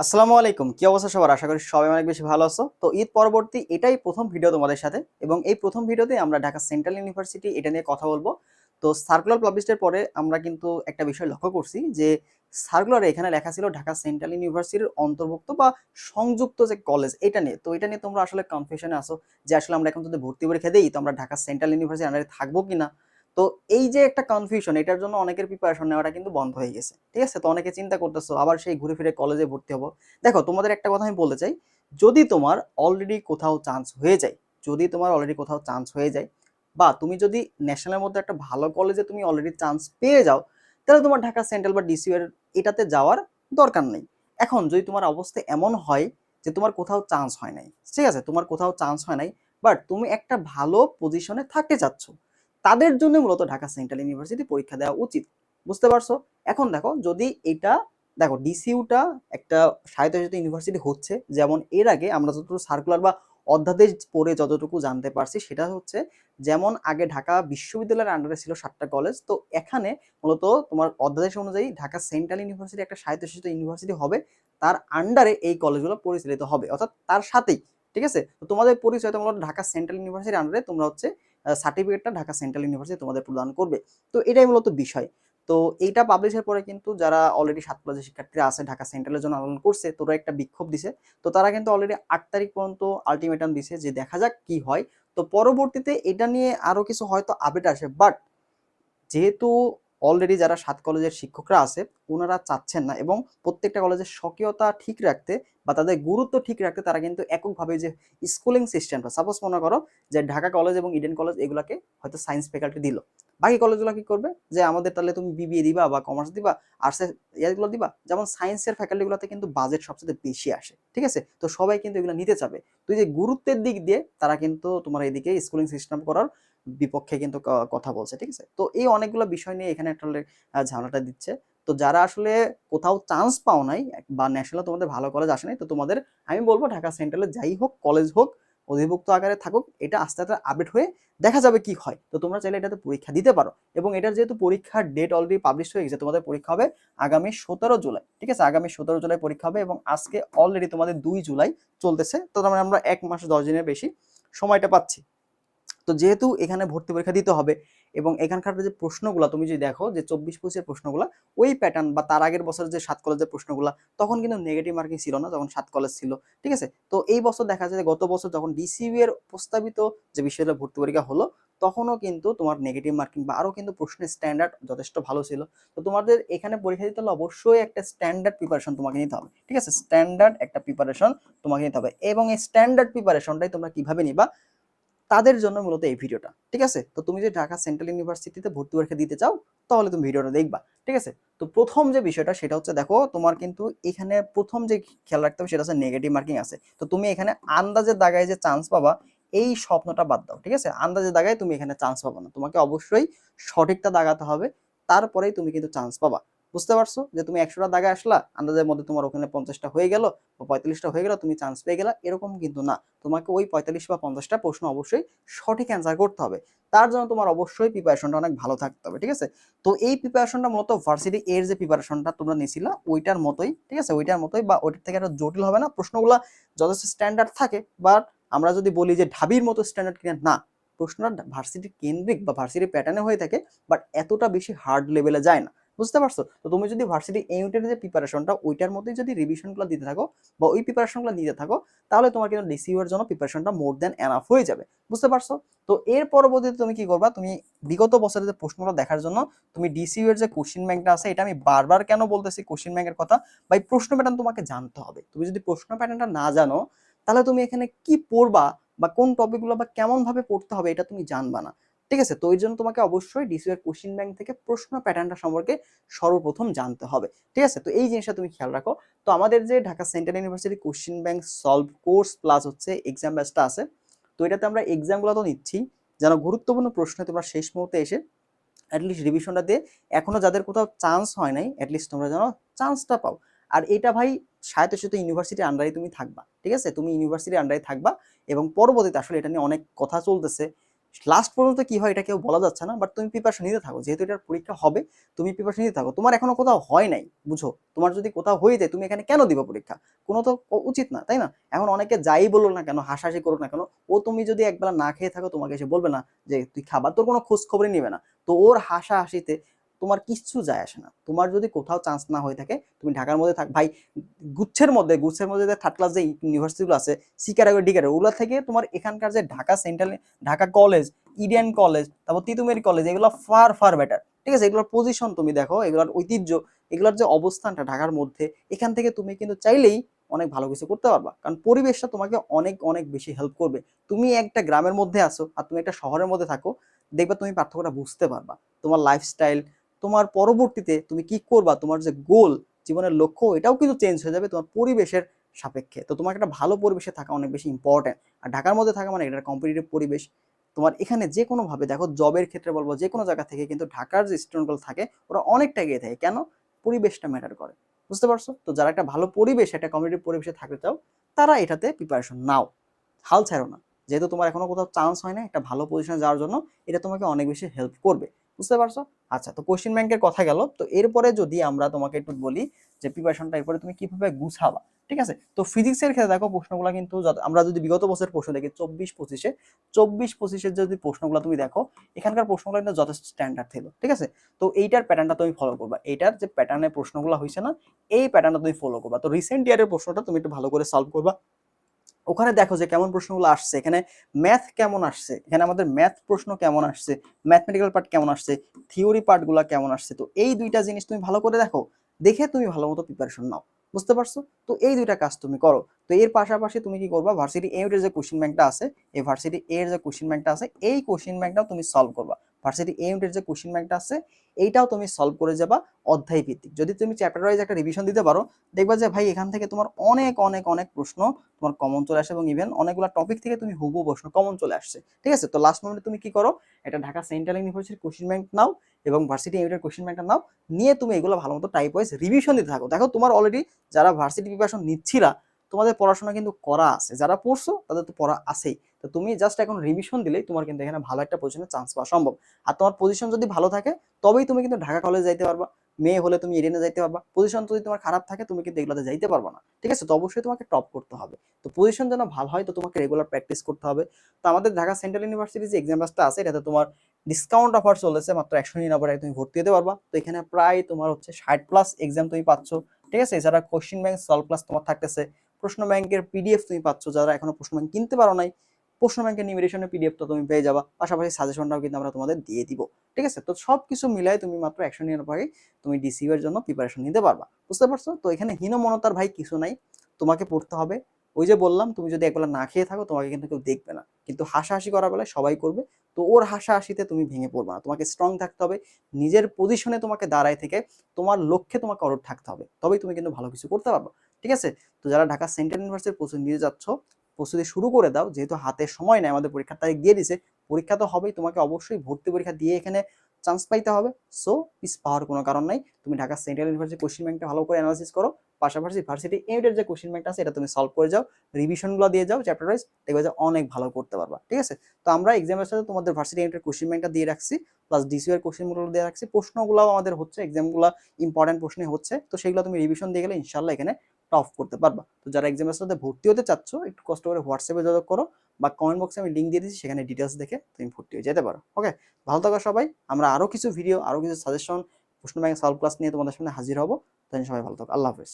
আসসালামু আলাইকুম, কি অবস্থা সবার? আশা করি সবাই অনেক বেশি ভালো আছো। তো ঈদ পরবর্তী এটাই প্রথম ভিডিও তোমাদের সাথে, এবং এই প্রথম ভিডিওতে আমরা ঢাকা সেন্ট্রাল ইউনিভার্সিটি এটা নিয়ে কথা বলবো। তো সার্কুলার পাবলিশের পরে আমরা কিন্তু একটা বিষয় লক্ষ্য করছি যে সার্কুলারে এখানে লেখা ছিল ঢাকা সেন্ট্রাল ইউনিভার্সিটির অন্তর্ভুক্ত বা সংযুক্ত যে কলেজ এটা নিয়ে। তো এটা নিয়ে তোমরা আসলে কনফিউশনে আসো যে আসলে আমরা এখন যদি ভর্তি পরীক্ষা দিই তো আমরা ঢাকা সেন্ট্রাল ইউনিভার্সিটির আন্ডারে থাকবো কিনা। তো এই যে একটা কনফিউশন, এটার জন্য অনেকের প্রিপারেশন নেওয়াটা কিন্তু বন্ধ হয়ে গেছে। ঠিক আছে, তো অনেকে চিন্তা করতেছো আবার সেই ঘুরে ফিরে কলেজে ভর্তি হবো। দেখো, তোমাদের একটা কথা আমি বলতে চাই, যদি তোমার অলরেডি কোথাও চান্স হয়ে যায়, যদি তোমার অলরেডি কোথাও চান্স হয়ে যায় বা তুমি যদি ন্যাশনালের মধ্যে একটা ভালো কলেজে তুমি অলরেডি চান্স পেয়ে যাও, তাহলে তোমার ঢাকা সেন্ট্রাল বা ডিসিউ এর এটাতে যাওয়ার দরকার নেই। এখন যদি তোমার অবস্থা এমন হয় যে তোমার কোথাও চান্স হয় নাই, ঠিক আছে, তোমার কোথাও চান্স হয় নাই, বাট তুমি একটা ভালো পজিশনে থাকতে চাচ্ছ, তাদের জন্য মূলত ঢাকা সেন্ট্রাল ইউনিভার্সিটি পরীক্ষা দেওয়া উচিত। বুঝতে পারছো? এখন দেখো, যদি এটা দেখো ডিসিউটা একটা স্বায়ত্তশাসিত ইউনিভার্সিটি হচ্ছে, যেমন এর আগে আমরা যতটুকু সার্কুলার বা অধ্যাদেশ পড়ে যতটুকু জানতে পারছি সেটা হচ্ছে, যেমন আগে ঢাকা বিশ্ববিদ্যালয়ের আন্ডারে ছিল 7টা কলেজ, তো এখানে মূলত তোমার অধ্যাদেশ অনুযায়ী ঢাকা সেন্ট্রাল ইউনিভার্সিটি একটা স্বায়ত্তশাসিত ইউনিভার্সিটি হবে, তার আন্ডারে এই কলেজগুলো পরিচালিত হবে, অর্থাৎ তার সাথেই। ঠিক আছে, তো তোমাদের পরিচয় তোমরা ঢাকা সেন্ট্রাল ইউনিভার্সিটির আন্ডারে তোমরা হচ্ছে সার্টিফিকেটটা ঢাকা সেন্ট্রাল ইউনিভার্সিটি তোমাদের প্রদান করবে। তো এটাই মূলত বিষয়। তো এইটা পাবলিশের পরে কিন্তু যারা অলরেডি 7 কলেজের শিক্ষার্থীরা আছে ঢাকা সেন্ট্রালের জন্য আন্দোলন করছে, তোরা একটা বিক্ষোভ দিছে। তো তারা কিন্তু অলরেডি 8 তারিখ পর্যন্ত আলটিমেটাম দিছে যে দেখা যাক কি হয়। তো পরবর্তীতে এটা নিয়ে আরো কিছু হয়তো আপডেট আসে, বাট যেহেতু অলরেডি যারা 7 কলেজের শিক্ষকরা আছে ওনারা চাচ্ছেন না, এবং প্রত্যেকটা কলেজের স্বকীয়তা ঠিক রাখতে বা তাদের গুরুত্ব ঠিক রাখতে তারা কিন্তু এককভাবে যে স্কুলিং সিস্টেমটা, সাপোজ মনে করো যে ঢাকা কলেজ এবং ইডেন কলেজ এগুলাকে হয়তো সায়েন্স ফ্যাকাল্টি দিল, বাকি কলেজগুলো কি করবে যে আমাদের তাহলে তুমি বিবিএ দিবা বা কমার্স দিবা, আর্টসের ইয়াগুলো দিবা। যেমন সায়েন্সের ফ্যাকাল্টিগুলোতে কিন্তু বাজেট সবচেয়ে বেশি আসে, ঠিক আছে, তো সবাই কিন্তু এগুলো নিতে চাবে। তো এই যে গুরুত্বের দিক দিয়ে তারা কিন্তু তোমার এদিকে স্কুলিং সিস্টেম করার বিপক্ষে কিন্তু কথা বলছে। ঠিক আছে, তো এই অনেকগুলো বিষয় নিয়ে এখানে একটা ঝামেলাটা দিচ্ছে। তো যারা আসলে কোথাও চান্স পাও নাই বা ন্যাশনাল তোমাদের ভালো কলেজ আসে নাই, তো তোমাদের আমি বলবো ঢাকা সেন্ট্রালে যাই হোক কলেজ হোক, অধিভুক্ত আকারে থাকুক, এটা আস্তে আস্তে আপডেট হয়ে দেখা যাবে কি হয়। তো তোমরা চাইলে এটাতে পরীক্ষা দিতে পারো, এবং এটার যেহেতু পরীক্ষার ডেট অলরেডি পাবলিশ হয়ে গেছে, তোমাদের পরীক্ষা হবে আগামী 17 জুলাই। ঠিক আছে, আগামী 17 জুলাই পরীক্ষা হবে, এবং আজকে অলরেডি তোমাদের 2 জুলাই চলতেছে, তো তার মানে আমরা 1 মাস 10 দিনের বেশি সময়টা পাচ্ছি। তো যেহেতু এখানে ভর্তি পরীক্ষা দিতে হবে, এবং এখানকার যে প্রশ্নগুলো তুমি যদি দেখো যে 24-25 প্রশ্নগুলো ওই প্যাটার্ন বা তার আগের বছরের যে 7 কলেজের প্রশ্নগুলো, তখন কিন্তু নেগেটিভ মার্কিং ছিল না যখন 7 কলেজ ছিল। ঠিক আছে, তো এই বছর দেখা যায় গত বছর যখন ডিসিইউ এর প্রস্তাবিত যে বিশ্ববিদ্যালয় ভর্তি পরীক্ষা হলো, তখনও কিন্তু তোমার নেগেটিভ মার্কিং বা আরো কিন্তু প্রশ্নের স্ট্যান্ডার্ড যথেষ্ট ভালো ছিল। তো তোমাদের এখানে পরীক্ষা দিতে হলে অবশ্যই একটা স্ট্যান্ডার্ড প্রিপারেশন তোমাকে নিতে হবে। ঠিক আছে, স্ট্যান্ডার্ড একটা প্রিপারেশন তোমাকে নিতে হবে, এবং এই স্ট্যান্ডার্ড প্রিপারেশনটাই তোমরা কিভাবে নিবা তাদের জন্য মূলত এই ভিডিওটা। ঠিক আছে, তো তুমি যদি ঢাকা সেন্ট্রাল ইউনিভার্সিটিতে ভর্তি পরীক্ষা দিতে চাও তাহলে তুমি ভিডিওটা দেখবা। ঠিক আছে, তো প্রথম যে বিষয়টা সেটা হচ্ছে, দেখো তোমার কিন্তু এখানে প্রথম যে খেয়াল রাখতে হবে সেটা হচ্ছে নেগেটিভ মার্কিং আছে। তো তুমি এখানে আন্দাজের দাগায় যে চান্স পাবা এই স্বপ্নটা বাদ দাও। ঠিক আছে, আন্দাজের দাগায় তুমি এখানে চান্স পাবা না, তোমাকে অবশ্যই সঠিকটা দাগাতে হবে, তারপরেই তুমি কিন্তু চান্স পাবা। বুঝতে পারছো যে তুমি 100টা দাগায় আসলা, আন্দাজের মধ্যে তোমার ওখানে 50টা হয়ে গেল বা 45টা হয়ে গেল, তুমি চান্স পেয়ে গেলা, এরকম কিন্তু না। তোমাকে ওই 45 বা 50টা প্রশ্ন অবশ্যই সঠিক অ্যান্সার করতে হবে। তার জন্য তোমার অবশ্যই প্রিপারেশনটা অনেক ভালো থাকতে হবে। ঠিক আছে, তো এই প্রিপারেশনটা মূলত ভার্সিটি এর যে প্রিপারেশনটা তোমরা নিছিলা ওইটার মতোই। ঠিক আছে, ওইটার মতোই বা ওইটার থেকে একটা জটিল হবে না, প্রশ্নগুলো যথেষ্ট স্ট্যান্ডার্ড থাকে, বাট আমরা যদি বলি যে ঢাবির মতো স্ট্যান্ডার্ড কিনা, না, প্রশ্নটা ভার্সিটি কেন্দ্রিক বা ভার্সিটি প্যাটার্নে হয়ে থাকে, বাট এতটা বেশি হার্ড লেভেলে যায় না। বুঝতে পারছো? তো তুমি যদি ভার্সিটি ইউনিটের যে প্রিপারেশনটা ওইটার মধ্যেই যদি রিভিশনগুলো দিতে থাকো বা ওই প্রিপারেশনগুলো নিতে থাকো, তাহলে তোমার কিন্তু ডিসিইউ এর জন্য প্রিপারেশনটা মোর দ্যান এনাফ হয়ে যাবে। বুঝতে পারছো? তো এর পরবর্তীতে তুমি কি করবা, তুমি বিগত বছরের যে প্রশ্নগুলো দেখার জন্য তুমি ডিসিইউ এর যে কোশ্চেন ব্যাংকটা আছে, এটা আমি বারবার কেন বলতেছি কোশ্চেন ব্যাংকের কথা, বা এই প্রশ্ন প্যাটার্ন তোমাকে জানতে হবে। তুমি যদি প্রশ্ন প্যাটার্নটা না জানো তাহলে তুমি এখানে কি পড়বা বা কোন টপিকগুলো বা কেমন ভাবে পড়তে হবে এটা তুমি জানবা না। ঠিক আছে, তো এর জন্য তোমাকে অবশ্যই ডিসিইউ এর কোশ্চেন ব্যাংক থেকে প্রশ্ন প্যাটার্নটা সম্পর্কে সর্বপ্রথম জানতে হবে। ঠিক আছে, তো এই জিনিসটা তুমি খেয়াল রাখো। তো আমাদের যে Dhaka central university question bank solve course plus হচ্ছে এক্সাম ব্যাচটা আছে, তো এটাতে আমরা এক্সামগুলো তো নিচ্ছি, যেন গুরুত্বপূর্ণ প্রশ্ন তোমরা শেষ মুহূর্তে এসে অ্যাটলিস্ট রিভিশনটা দিয়ে এখনো যাদের কোথাও চান্স হয় নাই অ্যাটলিস্ট তোমরা যেন চান্সটা পাও। আর এটা ভাই স্বায়ত্তশাসিত ইউনিভার্সিটির আন্ডারে তুমি থাকবা। ঠিক আছে, তুমি ইউনিভার্সিটির আন্ডারে থাকবা, এবং পরবর্তীতে আসলে এটা নিয়ে অনেক কথা চলতেছে লাস্ট পর্যন্ত কি হয় এটা কেউ বলা যাচ্ছে না, বাট তুমি প্রিপারেশন নিতে থাকো, যেহেতু এটার পরীক্ষা হবে তুমি প্রিপারেশন নিতে থাকো। তোমার এখনো কোথাও হয় নাই, বুঝো, তোমার যদি কোথাও হয়ে যায় তুমি এখানে কেন দিবা পরীক্ষা? কোনো তো উচিত না, তাই না? এখন অনেকে যাই বললো না কেন, হাসাহাসি করুক না কেন, ও তুমি যদি একবেলা না খেয়ে থাকো তোমাকে এসে বলবে না যে তুই খাবার, তোর কোনো খোঁজ খবরই নিবে না। তো ওর হাসাহাসিতে তোমার কিচ্ছু যায় আসে না। তোমার যদি কোথাও চান্স না হয়ে থাকে, তুমি ঢাকার মধ্যে থাক ভাই, গুচ্ছের মধ্যে যে থার্ড ক্লাস যে ইউনিভার্সিটিগুলো আছে, সি ক্যাটাগরি ডি ক্যাটাগরি, ওগুলো থেকে তোমার এখানকার যে Dhaka central, Dhaka college, Eden college, তারপর তিতুমির কলেজ, এগুলো ফার ফার বেটার। ঠিক আছে, এগুলোর পজিশন তুমি দেখো, এগুলোর ঐতিহ্য, এগুলোর যে অবস্থানটা ঢাকার মধ্যে, এখান থেকে তুমি কিন্তু চাইলেই অনেক ভালো কিছু করতে পারবা, কারণ পরিবেশটা তোমাকে অনেক অনেক বেশি হেল্প করবে। তুমি একটা গ্রামের মধ্যে আসো আর তুমি একটা শহরের মধ্যে থাকো, দেখবা তুমি পার্থক্যটা বুঝতে পারবা। তোমার লাইফস্টাইল, তোমার পরবর্তীতে তুমি কি করবা, তোমার যে গোল, জীবনের লক্ষ্য, এটাও কিন্তু চেঞ্জ হয়ে যাবে তোমার পরিবেশের সাপেক্ষে। তো তোমার একটা ভালো পরিবেশে থাকা অনেক বেশি ইম্পর্টেন্ট। আর ঢাকার মধ্যে থাকা মানে এটা কম্পিটিটিভ পরিবেশ। তোমার এখানে যে কোনো ভাবে দেখো, জবের ক্ষেত্রে বলবো, যে কোনো জায়গা থেকে কিন্তু ঢাকার যে স্টুডেন্টগুলো থাকে ওরা অনেকটা এগিয়ে থাকে। কেন? পরিবেশটা ম্যাটার করে। বুঝতে পারছো? তো যারা একটা ভালো পরিবেশ, একটা কম্পিটিটিভ পরিবেশে থাকতে চাও, তারা এটাতে প্রিপারেশন নাও, হাল ছাড়ো না। যেহেতু তোমার এখনো কোথাও চান্স হয় না একটা ভালো পজিশনে যাওয়ার জন্য, এটা তোমাকে অনেক বেশি হেল্প করবে। বুঝতে পারছো? আচ্ছা, তো কোশ্চেন ব্যাংকের কথা গেল, তো এরপরে যদি আমরা তোমাকে একটু বলি যে প্রিপারেশনটা এরপরে তুমি কিভাবে গুছাবা। ঠিক আছে, তো ফিজিক্সের ক্ষেত্রে দেখো প্রশ্নগুলো কিন্তু আমরা যদি বিগত বছরের প্রশ্ন দেখি 24-25-এর যদি প্রশ্নগুলো তুমি দেখো, এখানকার প্রশ্নগুলো কিন্তু যথেষ্ট স্ট্যান্ডার্ড ছিল। ঠিক আছে, তো এইটার প্যাটার্নটা তুমি ফলো করবা, এইটার যে প্যাটার্নের প্রশ্নগুলো হয়েছে না, এই প্যাটার্নটা তুমি ফলো করবা। তো রিসেন্ট ইয়ারের প্রশ্নটা তুমি একটু ভালো করে সলভ করবা। ওখানে দেখো যে কেমন প্রশ্নগুলো আসছে, এখানে ম্যাথ কেমন আসছে, এখানে আমাদের ম্যাথ প্রশ্ন কেমন আসছে, ম্যাথমেটিক্যাল পার্ট কেমন আসছে, থিওরি পার্টগুলো কেমন আসছে। তো এই দুইটা জিনিস তুমি ভালো করে দেখো, দেখে তুমি ভালো মতো প্রিপারেশন নাও। বুঝতে পারছো? তো এই দুইটা কাজ তুমি করো। তো এর পাশাপাশি তুমি কি করবা, ভার্সিটি এ এর যে কোশ্চেন ব্যাংকটা আছে, এই ভার্সিটি এ এর যে কোশ্চেন ব্যাংকটা আছে, এই কোশ্চেন ব্যাংকটাও তুমি সলভ করবা। ভার্সিটি এ এর যে কোশ্চেন ব্যাংকটা আছে, এইটাও তুমি সলভ করে যাবা অধ্যায় ভিত্তিক। যদি তুমি চ্যাপ্টার ওয়াইজ একটা রিভিশন দিতে পারো, দেখবা যে ভাই এখান থেকে তোমার অনেক অনেক অনেক প্রশ্ন তোমার কমন চলে আসে, এবং ইভেন অনেকগুলো টপিক থেকে তুমি হুবহু প্রশ্ন কমন চলে আসছে। ঠিক আছে, তো লাস্ট মোমেন্টে তুমি কি করো, এটা ঢাকা সেন্ট্রাল ইউনিভার্সিটির কোশ্চেন ব্যাংক নাও এবং ভার্সিটি ইউনিটের কোশ্চেন ব্যাংকটা নাও, নিয়ে তুমি এগুলো ভালো মতো টাইপ ওয়াইজ রিভিশন দিতে থাকো। দেখো তোমার অলরেডি যারা ভার্সিটি প্রিপারেশন নিচ্ছিলা, তোমাদের পড়াশোনা কিন্তু করা আছে, যারা পড়ছো তাদের তো পড়া আছেই। তো তুমি জাস্ট এখন রিভিশন দিলেই তোমার কিন্তু এখানে ভালো একটা পজিশনে চান্স পাওয়া সম্ভব। আর তোমার পজিশন যদি ভালো থাকে, তবেই তুমি কিন্তু ঢাকা কলেজ যাইতে পারবা। মেয়ে হলে তুমি এডেনে যাইতে পারবা। পজিশন যদি তোমার খারাপ থাকে, তুমি কিন্তু এগুলোতে যাইতে পারবা না। ঠিক আছে, তো অবশ্যই তোমাকে টপ করতে হবে। তো পজিশন যেন ভালো হয়, তো তোমাকে রেগুলার প্র্যাকটিস করতে হবে। তো আমাদের ঢাকা সেন্ট্রাল ইউনিভার্সিটির যে এক্সাম ব্যাচটা আছে, এটাতে তোমার ডিসকাউন্ট অফার চলেছে, মাত্র 199 তুমি ভর্তি হতে পারবা। তো এখানে প্রায় তোমার হচ্ছে 60+ এক্সাম তুমি পাচ্ছ। ঠিক আছে, এছাড়া কোশ্চেন ব্যাংক সলভ ক্লাস তোমার থাকতেছে, প্রশ্ন ব্যাংকের পিডিএফ তুমি পাচ্ছ, যারা এখনো প্রশ্ন ব্যাংক কিনতে পারো নাই, প্রশ্ন ব্যাংকের নিউমেরেশনের পিডিএফ তো তুমি পেয়ে যাবা, পাশাপাশি সাজেশনটাও কিন্তু আমরা তোমাদের দিয়ে দিব। ঠিক আছে, তো সবকিছু মিলাই তুমি মাত্র 199 তুমি ডিসিউ এর জন্য প্রিপারেশন নিতে পারবা। বুঝতে পারছো? তো এখানে হীনমন্যতার ভাই কিছু নাই, তোমাকে পড়তে হবে। ওই যে বললাম, তুমি যদি একবেলা না খেয়ে থাকো তোমাকে কিন্তু কেউ দেখবে না, কিন্তু হাসাহাসি করার বেলায় সবাই করবে। তো ওর হাসাহাসিতে তুমি ভেঙে পড়বে না, তোমাকে স্ট্রং থাকতে হবে, নিজের পজিশনে তোমাকে দাঁড়ায় থেকে তোমার লক্ষ্যে তোমাকে অটুট থাকতে হবে, তবেই তুমি কিন্তু ভালো কিছু করতে পারবে। ঠিক আছে, তো যারা ঢাকা সেন্ট্রাল ইউনিভার্সিটির প্রস্তুতি নিয়ে যাচ্ছ, প্রস্তুতি শুরু করে দাও, যেহেতু হাতে সময় নেই, আমাদের পরীক্ষার তারিখ দিয়ে দিছে, পরীক্ষা তো হবেই, তোমাকে অবশ্যই ভর্তি পরীক্ষা দিয়ে এখানে চান্স পাইতে হবে। সো পিস পাওয়ার কোনো কারণ নাই, তুমি ঢাকা সেন্ট্রাল ইউনিভার্সিটি কোশ্চেন ব্যাংকটা ভালো করে অ্যানালাইসিস করো, পাশাপাশি ভার্সিটি এর যে কোশ্চেন ব্যাংকটা আছে এটা তুমি সলভ করে যাও, রিভিশনগুলো দিয়ে যাও চ্যাপ্টার ওয়াইজ, দেখবে যে অনেক ভালো করতে পারবা। ঠিক আছে, তো আমরা এক্সামের সাথে তোমাদের ভার্সিটি এর কোশ্চেন ব্যাংকটা দিয়ে রাখছি, প্লাস ডিসিউ এর কোশ্চেনগুলো দিয়ে রাখছি, প্রশ্নগুলো আমাদের হচ্ছে, এক্সামগুলো ইম্পর্টেন্ট প্রশ্নই হচ্ছে, তো সেগুলো তুমি রিভিশন দিয়ে গেলে ইনশাল্লাহ এখানে টপ করতে পারবা। তো যারা এক্সামের সাথে ভর্তি হতে চাচ্ছ, একটু কষ্ট করে হোয়াটসঅ্যাপে যোগাযোগ করো, বা কমেন্ট বক্সে আমি লিঙ্ক দিয়ে দিচ্ছি, সেখানে ডিটেলস দেখে তুমি ভর্তি হয়ে যেতে পারো। ওকে, ভালো থাকো সবাই। আমরা আরো কিছু ভিডিও, আরো কিছু সাজেশন, প্রশ্ন ব্যাংক সলভ ক্লাস নিয়ে তোমাদের সামনে হাজির হবো। তাই সবাই ভালো থাকো, আল্লাহ হাফেজ।